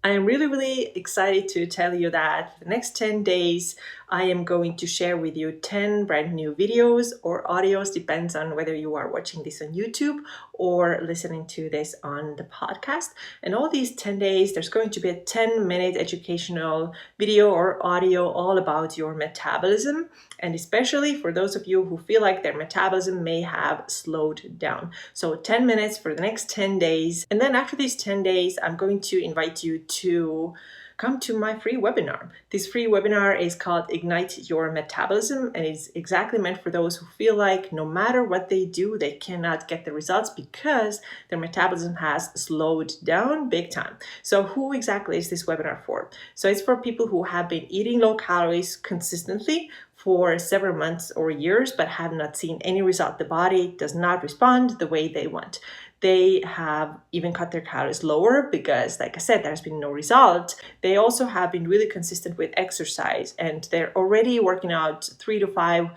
I am really excited to tell you that the next 10 days, I am going to share with you 10 brand new videos or audios, depends on whether you are watching this on YouTube or listening to this on the podcast. And all these 10 days, there's going to be a 10-minute educational video or audio all about your metabolism. And especially for those of you who feel like their metabolism may have slowed down. So 10 minutes for the next 10 days. And then after these 10 days, I'm going to invite you to come to my free webinar. This free webinar is called Ignite Your Metabolism, and it's exactly meant for those who feel like no matter what they do, they cannot get the results because their metabolism has slowed down big time. So who exactly is this webinar for? So it's for people who have been eating low calories consistently for several months or years, but have not seen any result. The body does not respond the way they want. They have even cut their calories lower because, like I said, there's been no result. They also have been really consistent with exercise, and they're already working out 3 to 5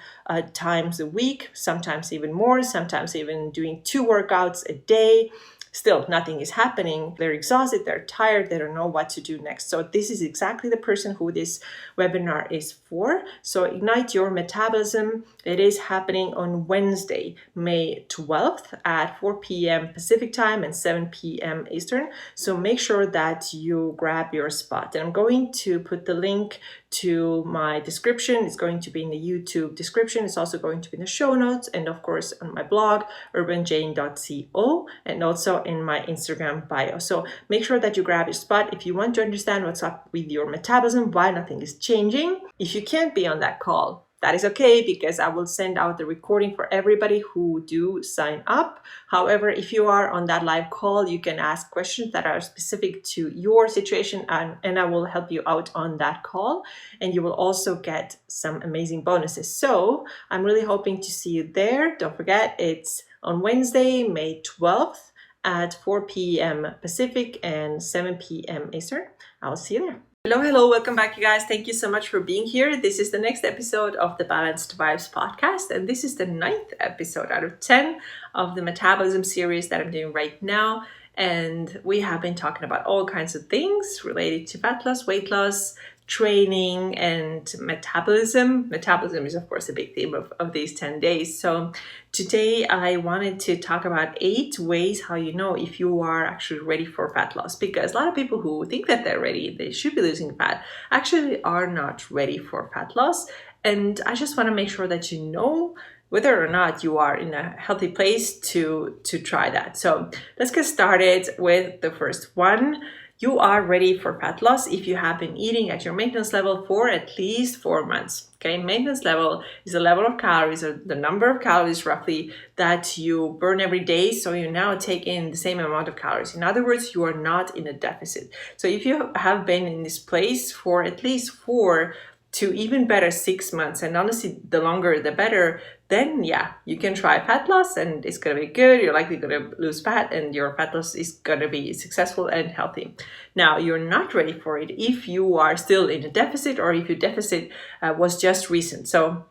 times a week, sometimes even more, sometimes even doing 2 workouts a day. Still, nothing is happening. They're exhausted, they're tired, they don't know what to do next. So this is exactly the person who this webinar is for. So Ignite Your Metabolism, it is happening on Wednesday, May 12th at 4 p.m. Pacific time and 7 p.m. Eastern. So make sure that you grab your spot. And I'm going to put the link to my description. It's going to be in the YouTube description. It's also going to be in the show notes, and of course on my blog, urbanjane.co, and also in my Instagram bio. So make sure that you grab your spot if you want to understand what's up with your metabolism, why nothing is changing. If you can't be on that call, that is okay, because I will send out the recording for everybody who do sign up. However, if you are on that live call, you can ask questions that are specific to your situation, and I will help you out on that call. And you will also get some amazing bonuses. So I'm really hoping to see you there. Don't forget, it's on Wednesday, May 12th at 4 p.m. Pacific and 7 p.m. Eastern. I'll see you there. Hello, welcome back, you guys. Thank you so much for being here. This is the next episode of the Balanced Vibes podcast, and this is the 9th episode out of 10 of the Metabolism series that I'm doing right now. And we have been talking about all kinds of things related to fat loss, weight loss, training, and metabolism. Metabolism is, of course, a big theme of these 10 days. So today I wanted to talk about 8 ways how you know if you are actually ready for fat loss, because a lot of people who think that they're ready, they should be losing fat, actually are not ready for fat loss. And I just want to make sure that you know whether or not you are in a healthy place to try that. So let's get started with the first one. You are ready for fat loss if you have been eating at your maintenance level for at least 4 months. Okay, maintenance level is the level of calories, or the number of calories roughly that you burn every day. So you now take in the same amount of calories. In other words, you are not in a deficit. So if you have been in this place for at least 4 to even better 6 months, and honestly, the longer the better, then yeah, you can try fat loss and it's going to be good. You're likely going to lose fat and your fat loss is going to be successful and healthy. Now, you're not ready for it if you are still in a deficit, or if your deficit was just recent. So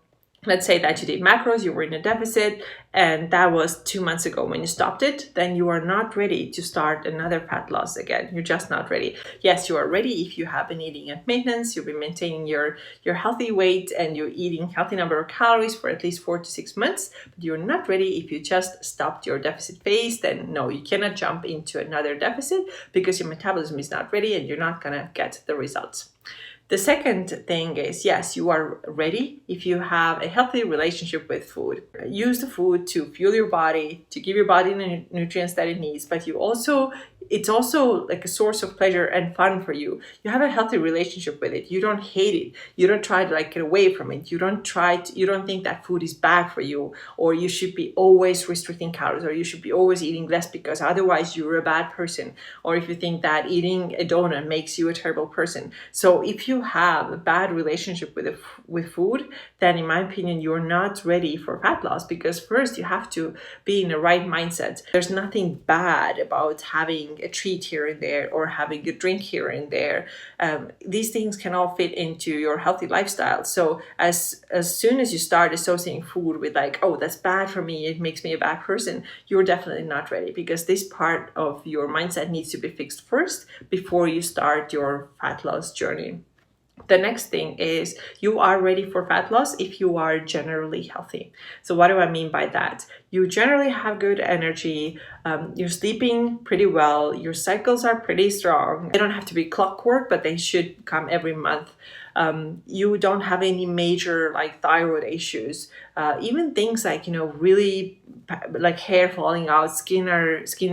let's say that you did macros, you were in a deficit, and that was 2 months ago when you stopped it, then you are not ready to start another fat loss again. You're just not ready. Yes, you are ready if you have been eating at maintenance, you've been maintaining your healthy weight, and you're eating healthy number of calories for at least 4 to 6 months, but you're not ready if you just stopped your deficit phase. Then no, you cannot jump into another deficit because your metabolism is not ready and you're not gonna get the results. The second thing is, yes, you are ready if you have a healthy relationship with food. Use the food to fuel your body, to give your body the nutrients that it needs, but it's also like a source of pleasure and fun for you. You have a healthy relationship with it. You don't hate it. You don't try to get away from it. You don't think that food is bad for you, or you should be always restricting calories, or you should be always eating less because otherwise you're a bad person, or if you think that eating a donut makes you a terrible person. So if you you have a bad relationship with food, then in my opinion, you're not ready for fat loss, because first you have to be in the right mindset. There's nothing bad about having a treat here and there or having a drink here and there. These things can all fit into your healthy lifestyle. So as soon as you start associating food with like, oh, that's bad for me, it makes me a bad person, you're definitely not ready, because this part of your mindset needs to be fixed first before you start your fat loss journey. The next thing is you are ready for fat loss if you are generally healthy. So what do I mean by that? You generally have good energy, you're sleeping pretty well, your cycles are pretty strong. They don't have to be clockwork, but they should come every month. You don't have any major like thyroid issues, even things like, really like hair falling out, skin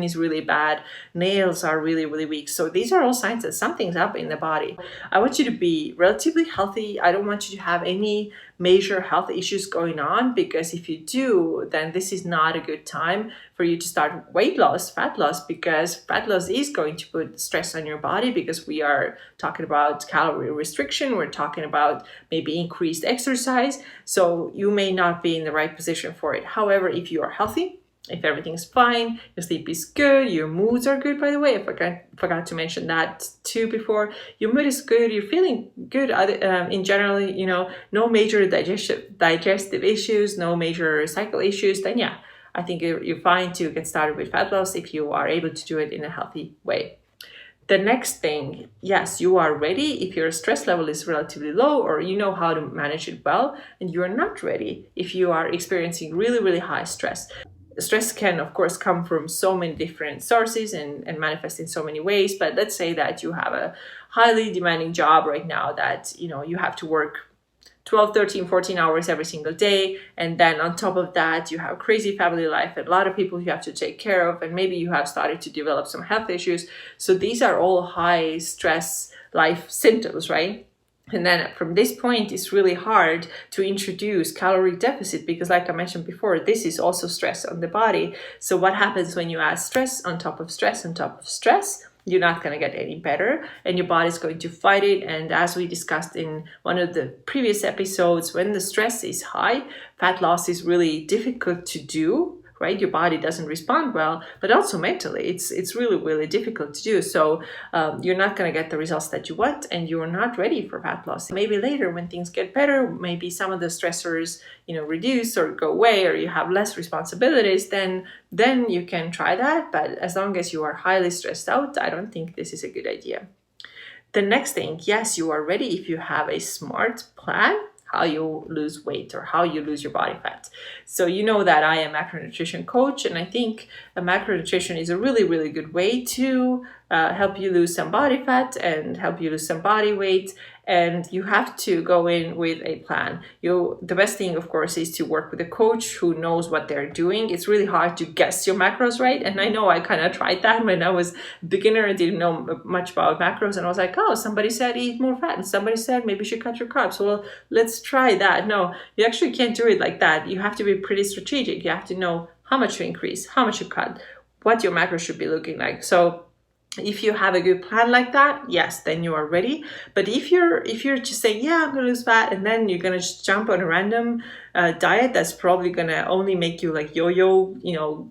is really bad, nails are really, really weak. So these are all signs that something's up in the body. I want you to be relatively healthy. I don't want you to have any major health issues going on, because if you do, then this is not a good time for you to start weight loss, fat loss, because fat loss is going to put stress on your body, because we are talking about calorie restriction, we're talking about maybe increased exercise, so you may not be in the right position for it. However, if you are healthy, if everything's fine, your sleep is good, your moods are good, by the way, I forgot to mention that too before, your mood is good, you're feeling good in general, no major digestive issues, no major cycle issues, then yeah, I think you're fine to get started with fat loss if you are able to do it in a healthy way. The next thing, yes, you are ready if your stress level is relatively low or you know how to manage it well, and you're not ready if you are experiencing really, really high stress. Stress can, of course, come from so many different sources and manifest in so many ways. But let's say that you have a highly demanding job right now that, you have to work 12, 13, 14 hours every single day. And then on top of that, you have a crazy family life and a lot of people you have to take care of. And maybe you have started to develop some health issues. So these are all high stress life symptoms, right? And then from this point, it's really hard to introduce calorie deficit, because like I mentioned before, this is also stress on the body. So what happens when you add stress on top of stress on top of stress? You're not going to get any better, and your body's going to fight it. And as we discussed in one of the previous episodes, when the stress is high, fat loss is really difficult to do. Right? Your body doesn't respond well, but also mentally, it's really, really difficult to do. So you're not going to get the results that you want, and you're not ready for fat loss. Maybe later when things get better, maybe some of the stressors, reduce or go away, or you have less responsibilities, then you can try that. But as long as you are highly stressed out, I don't think this is a good idea. The next thing, yes, you are ready if you have a smart plan how you lose weight or how you lose your body fat. So you know that I am a macronutrition coach, and I think a macronutrition is a really, really good way to help you lose some body fat and help you lose some body weight. And you have to go in with a plan. The best thing, of course, is to work with a coach who knows what they're doing. It's really hard to guess your macros, right? And I know I kind of tried that when I was a beginner and didn't know much about macros. And I was like, oh, somebody said eat more fat. And somebody said maybe you should cut your carbs. Well, let's try that. No, you actually can't do it like that. You have to be pretty strategic. You have to know how much to increase, how much to cut, what your macros should be looking like. So if you have a good plan like that, yes, then you are ready. But if you're just saying, yeah, I'm gonna lose fat, and then you're gonna just jump on a random diet that's probably gonna only make you like yo-yo,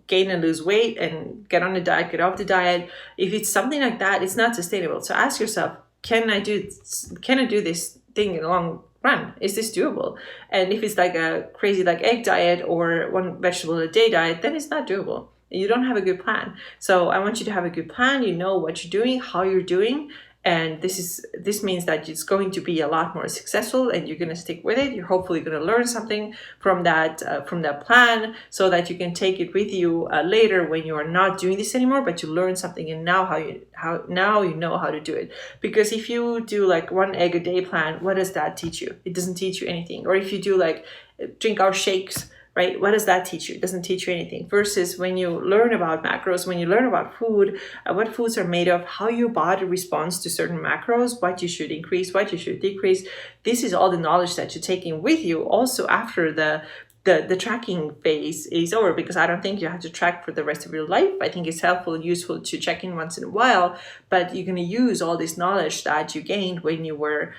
gain and lose weight and get on the diet, get off the diet. If it's something like that, it's not sustainable. So ask yourself, can I do this thing in the long run? Is this doable? And if it's like a crazy like egg diet or one vegetable a day diet, then it's not doable. You don't have a good plan. So I want you to have a good plan. You know what you're doing, how you're doing, and this means that it's going to be a lot more successful, and you're going to stick with it. You're hopefully going to learn something from that plan, so that you can take it with you later when you are not doing this anymore. But you learn something, and now you know how to do it. Because if you do like 1 egg a day plan, what does that teach you? It doesn't teach you anything. Or if you do like drink our shakes, right? What does that teach you? It doesn't teach you anything. Versus when you learn about macros, when you learn about food, what foods are made of, how your body responds to certain macros, what you should increase, what you should decrease. This is all the knowledge that you're taking with you also after the the tracking phase is over, because I don't think you have to track for the rest of your life. I think it's helpful and useful to check in once in a while, but you're going to use all this knowledge that you gained when you were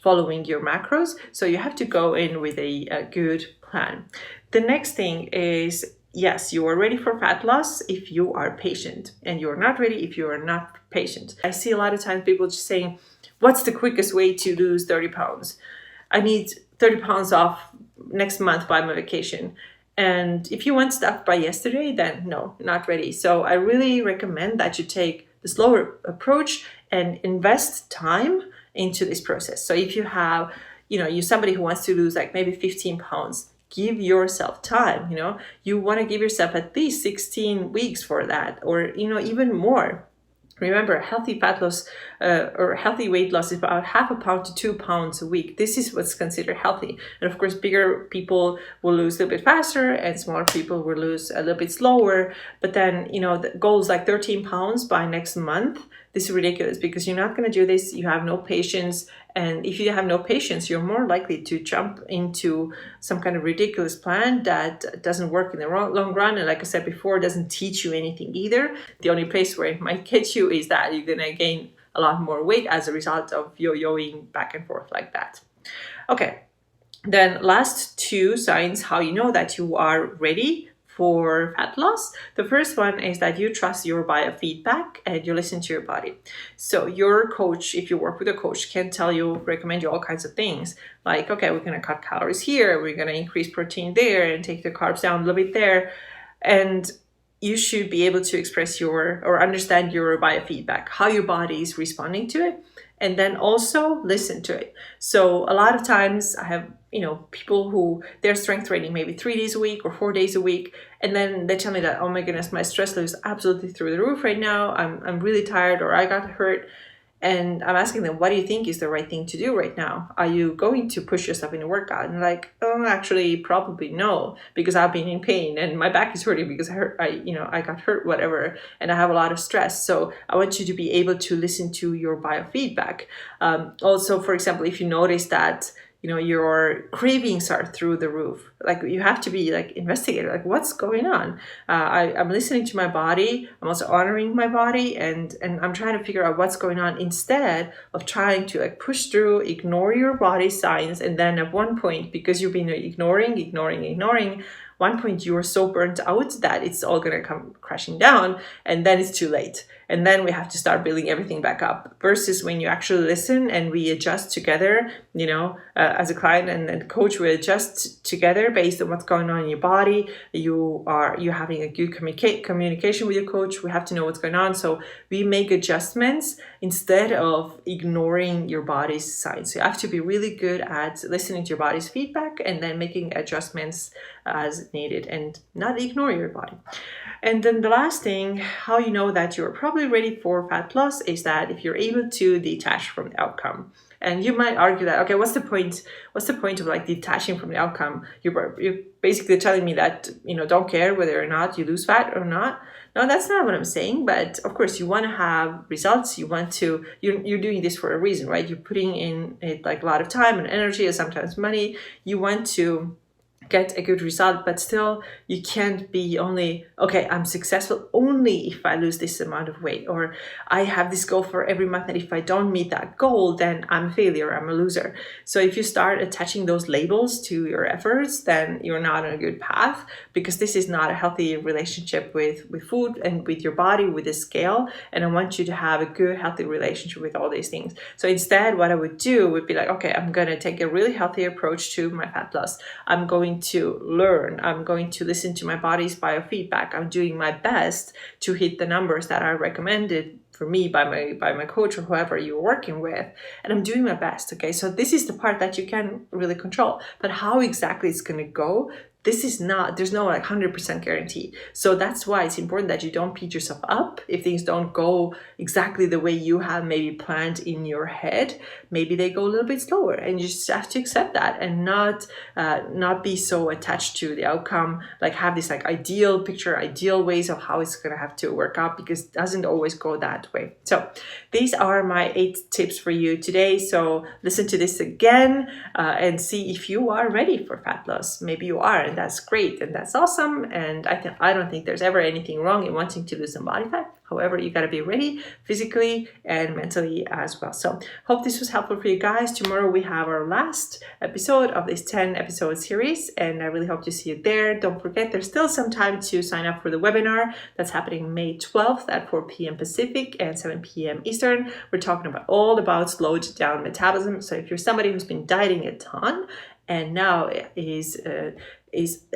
following your macros. So you have to go in with a good plan. The next thing is, yes, you are ready for fat loss if you are patient, and you're not ready if you are not patient. I see a lot of times people just saying, what's the quickest way to lose 30 pounds? I need 30 pounds off next month by my vacation. And if you want stuff by yesterday, then no, not ready. So I really recommend that you take the slower approach and invest time into this process. So if you have, you're somebody who wants to lose like maybe 15 pounds, give yourself time. You want to give yourself at least 16 weeks for that, or even more. Remember, healthy fat loss or healthy weight loss is about 0.5 pound to 2 pounds a week. This is what's considered healthy. And of course, bigger people will lose a little bit faster, and smaller people will lose a little bit slower. But then, the goal is like 13 pounds by next month. This is ridiculous, because you're not going to do this. You have no patience. And if you have no patience, you're more likely to jump into some kind of ridiculous plan that doesn't work in the long run. And like I said before, doesn't teach you anything either. The only place where it might get you is that you're going to gain a lot more weight as a result of yo-yoing back and forth like that. Okay, then last 2 signs how you know that you are ready for fat loss. The first one is that you trust your biofeedback and you listen to your body. So your coach, if you work with a coach, can recommend you all kinds of things. Like, okay, we're going to cut calories here, we're going to increase protein there, and take the carbs down a little bit there. And you should be able to express or understand your biofeedback, how your body is responding to it, and then also listen to it. So a lot of times I have, people who they're strength training maybe 3 days a week or 4 days a week. And then they tell me that, oh my goodness, my stress level is absolutely through the roof right now. I'm really tired, or I got hurt. And I'm asking them, what do you think is the right thing to do right now? Are you going to push yourself in a workout? And like, oh, actually, probably no, because I've been in pain and my back is hurting because I got hurt, whatever, and I have a lot of stress. So I want you to be able to listen to your biofeedback. Also, for example, if you notice that your cravings are through the roof, like you have to be like investigator, like what's going on. I'm listening to my body. I'm also honoring my body, and I'm trying to figure out what's going on, instead of trying to like push through, ignore your body signs. And then at one point, because you've been ignoring, one point you are so burnt out that it's all going to come crashing down, and then it's too late. And then we have to start building everything back up, versus when you actually listen and we adjust together, as a client and coach, we adjust together based on what's going on in your body. You're having a good communication with your coach. We have to know what's going on. So we make adjustments instead of ignoring your body's signs. So you have to be really good at listening to your body's feedback and then making adjustments as needed, and not ignore your body. And then the last thing, how you know that you're probably ready for fat loss, is that if you're able to detach from the outcome. And you might argue that, okay, what's the point of like detaching from the outcome? You're basically telling me that, don't care whether or not you lose fat or not. No, that's not what I'm saying. But of course, you want to have results. You're doing this for a reason, right? You're putting in it like a lot of time and energy, and sometimes money. You want to get a good result, but still you can't be only, okay, I'm successful only if I lose this amount of weight, or I have this goal for every month, and if I don't meet that goal, then I'm a failure, I'm a loser. So if you start attaching those labels to your efforts, then you're not on a good path, because this is not a healthy relationship with food and with your body, with the scale. And I want you to have a good, healthy relationship with all these things. So instead, what I would do would be like, okay, I'm going to take a really healthy approach to my fat loss. I'm going to learn. I'm going to listen to my body's biofeedback. I'm doing my best to hit the numbers that are recommended for me by my coach or whoever you're working with, and I'm doing my best. Okay, so this is the part that you can really control. But how exactly it's going to go, this is not, there's no like 100% guarantee. So that's why it's important that you don't beat yourself up if things don't go exactly the way you have maybe planned in your head. Maybe they go a little bit slower, and you just have to accept that and not be so attached to the outcome, like have this like ideal picture, ideal ways of how it's going to have to work out, because it doesn't always go that way. So these are my 8 tips for you today. So listen to this again and see if you are ready for fat loss. Maybe you are, and that's great, and that's awesome. And I don't think there's ever anything wrong in wanting to lose some body fat. However, you got to be ready physically and mentally as well. So hope this was helpful for you guys. Tomorrow we have our last episode of this 10 episode series, and I really hope to see you there. Don't forget, there's still some time to sign up for the webinar that's happening May 12th at 4 p.m. Pacific and 7 p.m. Eastern. We're talking about all about slowed down metabolism. So if you're somebody who's been dieting a ton and now is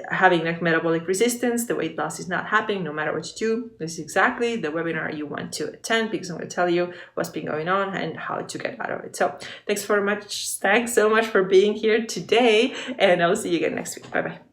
having like metabolic resistance, the weight loss is not happening no matter what you do, this is exactly the webinar you want to attend, because I'm going to tell you what's been going on and how to get out of it. So thanks so much for being here today, and I'll see you again next week. Bye bye.